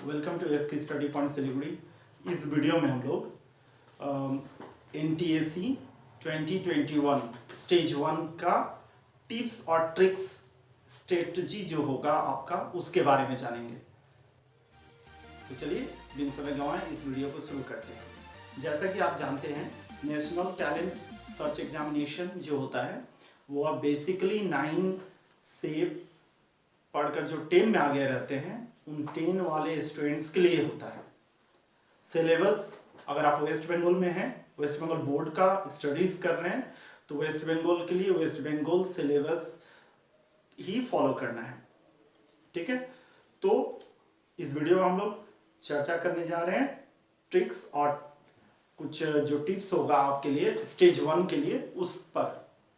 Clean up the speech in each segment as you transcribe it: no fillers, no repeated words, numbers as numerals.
Welcome to S की study point Siliguri. इस video में हम लोग NTSC 2021 स्टेज 1 का टिप्स और ट्रिक्स स्ट्रेटजी जो होगा आपका उसके बारे में जानेंगे। तो चलिए बिन समय गंवाए इस वीडियो को शुरू करते हैं। जैसा कि आप जानते हैं, नेशनल टैलेंट सर्च एग्जामिनेशन जो होता है वो बेसिकली 9 से पढ़कर जो 10 में आगे रहते हैं उन 10 वाले स्टूडेंट्स के लिए होता है। सिलेबस अगर आप वेस्ट बंगाल में हैं, वेस्ट बंगाल बोर्ड का स्टडीज कर रहे हैं, तो वेस्ट बंगाल के लिए वेस्ट बंगाल सिलेबस ही फॉलो करना है। ठीक है, तो इस वीडियो में हम लोग चर्चा करने जा रहे हैं ट्रिक्स और कुछ जो टिप्स होगा आपके लिए स्टेज 1 के लिए उस पर।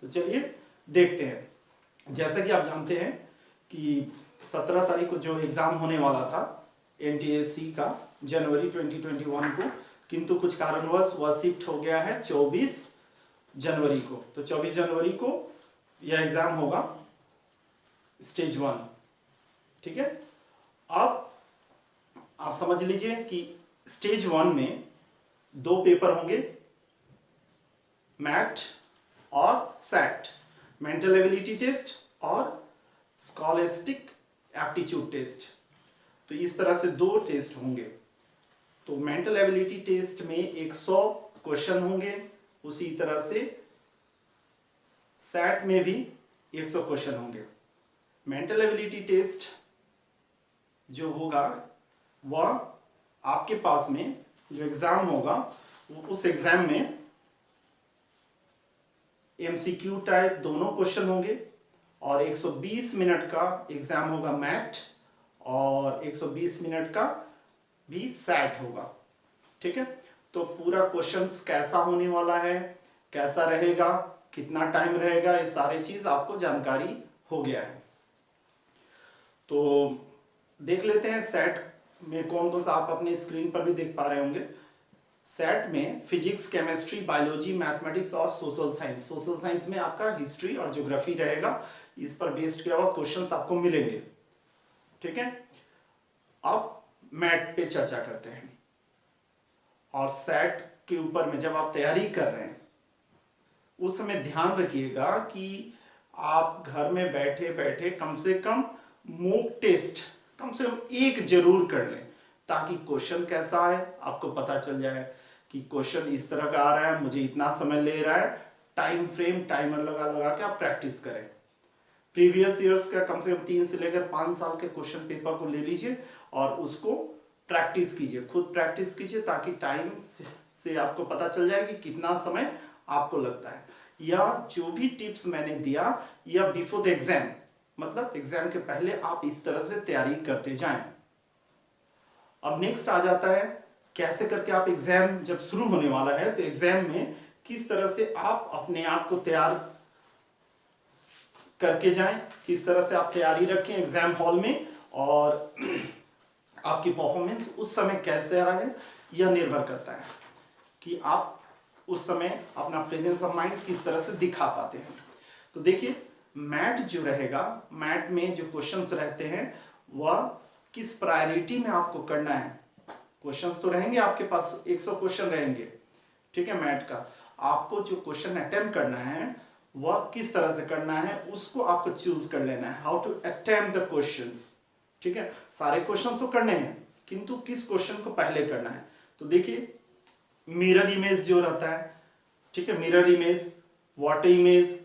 तो चलिए देखते हैं। जैसा कि आप जानते हैं कि 17 तारीख को जो एग्ज़ाम होने वाला था NTSC का जनवरी 2021 को, किंतु कुछ कारणवश वह शिफ्ट हो गया है 24 जनवरी को। तो 24 जनवरी को यह एग्ज़ाम होगा स्टेज 1। ठीक है, अब आप समझ लीजिए कि स्टेज 1 में 2 पेपर होंगे, मैट और सैट, मेंटल एबिलिटी टेस्ट और स्कॉलेस्टिक एप्टीट्यूड टेस्ट। तो इस तरह से 2 टेस्ट होंगे। तो मेंटल एबिलिटी टेस्ट में 100 क्वेश्चन होंगे, उसी तरह से सैट में भी 100 क्वेश्चन होंगे। मेंटल एबिलिटी टेस्ट जो होगा वह आपके पास में जो एग्जाम होगा उस एग्जाम में MCQ टाइप दोनों क्वेश्चन होंगे और 120 मिनट का एग्जाम होगा मैथ और 120 मिनट का भी सैट होगा। ठीक है, तो पूरा क्वेश्चंस कैसा होने वाला है, कैसा रहेगा, कितना टाइम रहेगा, ये सारे चीज आपको जानकारी हो गया है। तो देख लेते हैं सैट में कौन कौन सा, आप अपने स्क्रीन पर भी देख पा रहे होंगे। सैट में फिजिक्स, केमिस्ट्री, बायोलॉजी, मैथमेटिक्स और सोशल साइंस। सोशल साइंस में आपका हिस्ट्री और ज्योग्राफी रहेगा, इस पर बेस्ड किया हुआ क्वेश्चंस आपको मिलेंगे। ठीक है, अब मैट पे चर्चा करते हैं। और सैट के ऊपर में जब आप तैयारी कर रहे हैं उस समय ध्यान रखिएगा कि आप घर में बैठे बैठे कम से कम मॉक टेस्ट कम से कम एक जरूर कर लें, ताकि क्वेश्चन कैसा आए आपको पता चल जाए कि क्वेश्चन इस तरह का आ रहा है, मुझे इतना समय ले रहा है। टाइम फ्रेम, टाइमर लगा लगा के आप प्रैक्टिस करें। प्रीवियस ईयर्स का कम से कम 3 से लेकर 5 साल के क्वेश्चन पेपर को ले लीजिए और उसको प्रैक्टिस कीजिए, खुद प्रैक्टिस कीजिए, ताकि टाइम से आपको पता चल जाए कि कितना समय आपको लगता है। या जो भी टिप्स मैंने दिया या बिफोर द एग्जाम, मतलब एग्जाम के पहले आप इस तरह से तैयारी करते जाएं। अब नेक्स्ट आ जाता है कैसे करके आप एग्जाम जब शुरू होने वाला है तो एग्जाम में किस तरह से आप अपने आप को तैयार करके जाएं, किस तरह से आप तैयारी रखें एग्जाम हॉल में, और आपकी परफॉर्मेंस उस समय कैसे रहे यह निर्भर करता है कि आप उस समय अपना प्रेजेंस ऑफ माइंड किस तरह से दिखा पाते हैं। तो देखिए, मैट जो रहेगा, मैट में जो क्वेश्चंस रहते हैं वह किस प्रायोरिटी में आपको करना है। क्वेश्चंस तो रहेंगे आपके पास, 100 क्वेश्चन रहेंगे। ठीक है, मैट का आपको जो क्वेश्चन अटेम्प्ट करना है वह किस तरह से करना है उसको आपको चूज कर लेना है, how to attempt the questions. ठीक है, सारे क्वेश्चंस तो करने हैं किंतु किस क्वेश्चन को पहले करना है। तो देखिए, मिरर इमेज जो रहता है, ठीक है, mirror image, water image,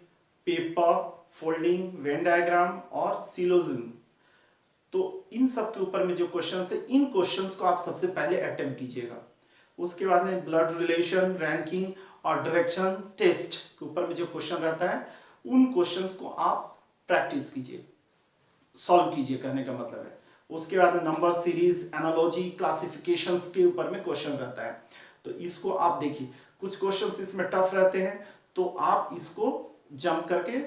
paper folding, Venn diagram और सिलोजिज्म। तो इन सब के ऊपर में जो क्वेश्चंस है, इन क्वेश्चंस को आप सबसे पहले अटेम्प्ट कीजिएगा। उसके बाद में ब्लड रिलेशन, रैंकिंग और डायरेक्शन टेस्ट के ऊपर में जो क्वेश्चन रहता है उन क्वेश्चंस को आप प्रैक्टिस कीजिए, सॉल्व कीजिए, कहने का मतलब है। उसके बाद नंबर सीरीज, एनालॉजी, क्लासिफिकेशंस के ऊपर में क्वेश्चन रहता है। तो इसको आप देखिए, कुछ क्वेश्चंस इसमें टफ रहते हैं तो आप इसको जंप करके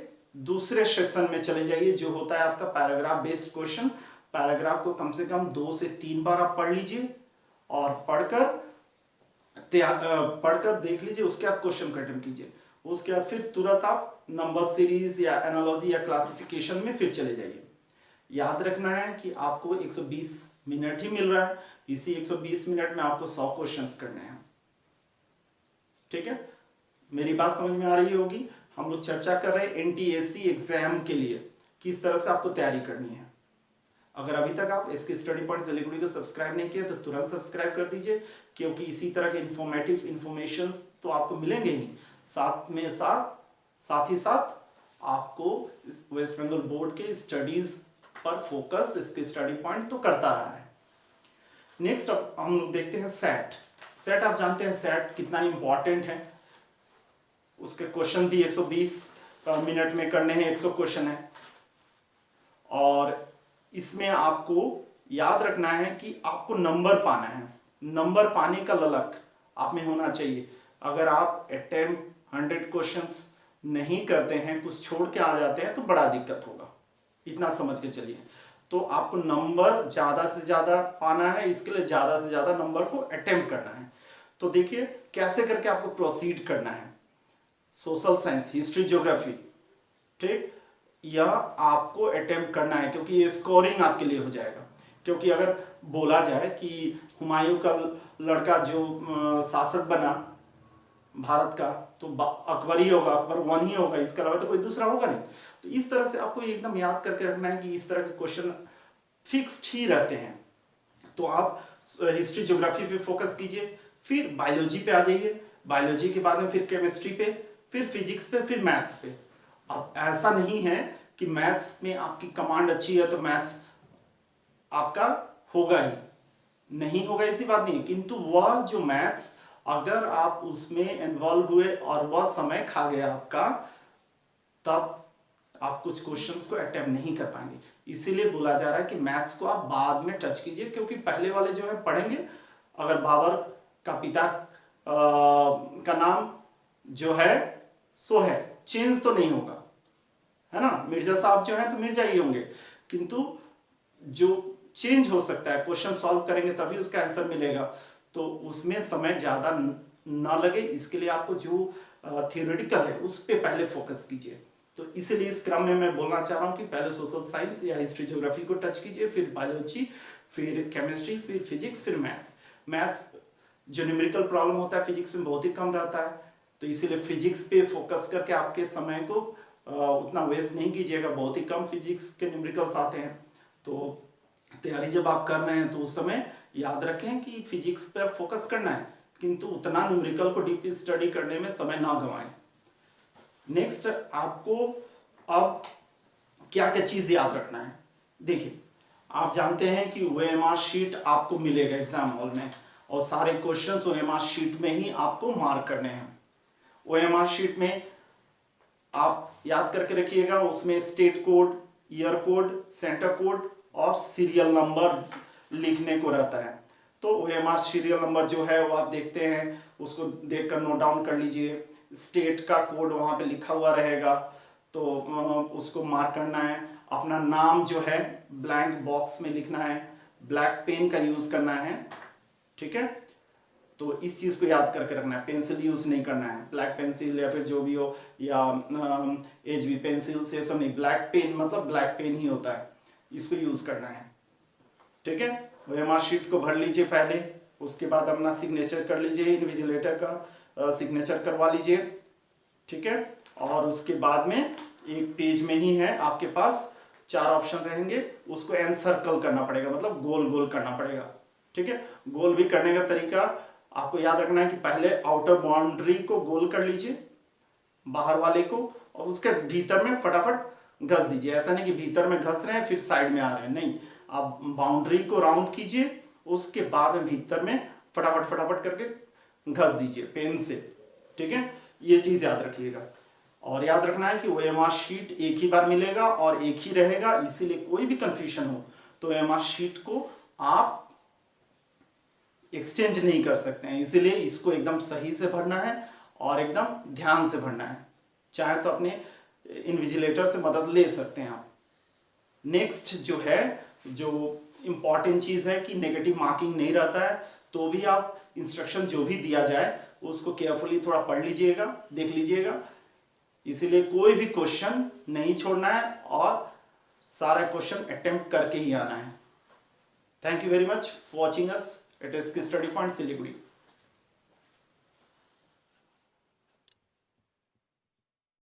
दूसरे सेक्शन में चले जाइए जो होता है आपका पैराग्राफ बेस्ड क्वेश्चन। पैराग्राफ को कम से कम 2 से 3 बार आप पढ़ लीजिए और पढ़कर देख लीजिए, उसके बाद क्वेश्चन को अटेम्प्ट कीजिए। उसके बाद फिर तुरंत आप नंबर सीरीज या एनालॉजी या क्लासिफिकेशन में फिर चले जाइए। याद रखना है कि आपको 120 मिनट ही मिल रहा है, इसी 120 मिनट में आपको 100 क्वेश्चंस करने हैं। ठीक है, मेरी बात समझ में आ रही होगी। हम लोग चर्चा कर रहे हैं एनटीएससी एग्जाम के लिए किस तरह से आपको तैयारी करनी है। अगर अभी तक आप इसके स्टडी पॉइंट सिलीगुड़ी को सब्सक्राइब नहीं किया तो तुरंत सब्सक्राइब कर दीजिए, क्योंकि इसी तरह के इंफॉर्मेटिव इंफॉर्मेशन तो आपको मिलेंगे ही, साथ ही साथ आपको वेस्ट बंगाल बोर्ड के स्टडीज पर फोकस इसके स्टडी पॉइंट तो करता रहा है। नेक्स्ट अब हम लोग देखते हैं सेट। आप जानते हैं सेट कितना इंपॉर्टेंट है। उसके क्वेश्चन भी 120 मिनट में करने हैं, 100 क्वेश्चन है। और इसमें आपको याद रखना है कि आपको नंबर पाना है। नंबर पाने का ललक आप में होना चाहिए। अगर आप अटेम्प्ट 100 क्वेश्चंस नहीं करते हैं, कुछ छोड़ के आ जाते हैं, तो बड़ा दिक्कत होगा, इतना समझ के चलिए। तो आपको नंबर ज्यादा से ज्यादा पाना है, इसके लिए ज्यादा से ज्यादा नंबर को अटेम्प्ट करना है। तो देखिए कैसे करके आपको प्रोसीड करना है। सोशल साइंस, हिस्ट्री, ज्योग्राफी, ठीक, यह आपको अटेम्प्ट करना है, क्योंकि ये स्कोरिंग आपके लिए हो जाएगा। क्योंकि अगर बोला जाए कि हुमायूं का लड़का जो शासक बना भारत का, तो अकबर ही होगा, अकबर 1 ही होगा, इसके अलावा तो कोई दूसरा होगा नहीं। तो इस तरह से आपको एकदम याद करके रखना है कि इस तरह के क्वेश्चन फिक्स्ड ही रहते हैं। तो आप हिस्ट्री ज्योग्राफी पे फोकस कीजिए, फिर बायोलॉजी पे आ जाइए, बायोलॉजी के बाद में फिर केमिस्ट्री पे, फिर फिजिक्स पे, फिर मैथ्स पे। अब ऐसा नहीं है कि मैथ्स में आपकी कमांड अच्छी है तो मैथ्स आपका होगा ही, नहीं होगा ऐसी बात नहीं, किंतु वह जो मैथ्स अगर आप उसमें इन्वॉल्व हुए और वह समय खा गया आपका, तब आप कुछ क्वेश्चंस को अटेम्प्ट नहीं कर पाएंगे। इसीलिए बोला जा रहा है कि मैथ्स को आप बाद में टच कीजिए, क्योंकि पहले वाले जो है पढ़ेंगे। अगर बाबर का पिता का नाम जो है सो है, चेंज तो नहीं होगा, है ना। मिर्जा साहब जो है तो मिर्जा ही होंगे, किंतु जो चेंज हो सकता है, क्वेश्चन सॉल्व करेंगे तभी उसका आंसर मिलेगा, तो उसमें समय ज्यादा ना लगे, इसके लिए आपको जो थियोरेटिकल है उस पर पहले फोकस कीजिए। तो इसीलिए इस क्रम में मैं बोलना चाह रहा हूं कि पहले सोशल साइंस या हिस्ट्री ज्योग्राफी को टच कीजिए, फिर बायोलॉजी, फिर केमिस्ट्री, फिर फिजिक्स, फिर मैथ्स जो न्यूमेरिकल प्रॉब्लम होता है फिजिक्स में बहुत ही कम रहता है, तो इसीलिए फिजिक्स पे फोकस करके आपके समय को उतना वेस्ट नहीं कीजिएगा। बहुत ही कम फिजिक्स के न्यूमेरिकल्स आते हैं, तो तैयारी जब आप कर रहे हैं तो उस समय याद रखें कि फिजिक्स पर फोकस करना है, किंतु उतना न्यूमेरिकल को डीप स्टडी करने में समय ना गंवाएं। नेक्स्ट आपको अब क्या क्या चीज याद रखना है। देखिए आप जानते हैं कि ओएमआर शीट आपको मिलेगा एग्जाम हॉल में, और सारे क्वेश्चंस ओएमआर शीट में ही आपको मार्क करने हैं। ओएमआर शीट में आप याद करके रखिएगा, उसमें state code, year code, centre code और सीरियल नंबर लिखने को रहता है। तो ओएमआर सीरियल नंबर जो है वो आप देखते हैं, उसको देखकर नोट डाउन कर लीजिए। स्टेट का कोड वहां पे लिखा हुआ रहेगा, तो उसको मार्क करना है। अपना नाम जो है ब्लैंक बॉक्स में लिखना है, ब्लैक पेन का यूज करना है, ठीक है। तो इस चीज को याद करके रखना है, पेंसिल यूज नहीं करना है, ब्लैक पेंसिल या फिर जो भी हो, या HB पेंसिल से सब नहीं, ब्लैक पेन मतलब ब्लैक पेन ही होता है, इसको यूज करना है, ठीक है। ओएमआर शीट को भर लीजिए पहले, उसके बाद अपना सिग्नेचर कर लीजिए, इन्विजिलेटर का सिग्नेचर करवा लीजिए, ठीक है। और उसके बाद में एक पेज में ही है आपके पास 4 ऑप्शन रहेंगे, उसको एनसर्कल करना पड़ेगा, मतलब गोल गोल करना पड़ेगा, ठीक है। गोल भी करने का तरीका आपको याद रखना है कि पहले आउटर बाउंड्री को गोल कर लीजिए, बाहर वाले को, और उसके भीतर में फटाफट घस दीजिए। ऐसा नहीं कि भीतर में घस रहे हैं फिर साइड में आ रहे हैं, नहीं, आप बाउंड्री को राउंड कीजिए, उसके बाद में भीतर में फटाफट करके घस दीजिए पेन से, ठीक है। ये चीज याद रखिएगा। और याद रखना है कि ओएमआर शीट एक ही बार मिलेगा और एक ही रहेगा, इसीलिए कोई भी कंफ्यूजन हो तो ओएमआर शीट को आप एक्सचेंज नहीं कर सकते हैं, इसीलिए इसको एकदम सही से भरना है और एकदम ध्यान से भरना है। चाहे तो अपने इन्विजिलेटर से मदद ले सकते हैं आप। नेक्स्ट जो है, जो इंपॉर्टेंट चीज है कि नेगेटिव मार्किंग नहीं रहता है, तो भी आप इंस्ट्रक्शन जो भी दिया जाए उसको केयरफुली थोड़ा पढ़ लीजिएगा, देख लीजिएगा। इसीलिए कोई भी क्वेश्चन नहीं छोड़ना है और सारा क्वेश्चन अटेम्प्ट करके ही आना है। Thank you very much for watching us. It is की स्टडी पॉइंट सिलीगुड़ी।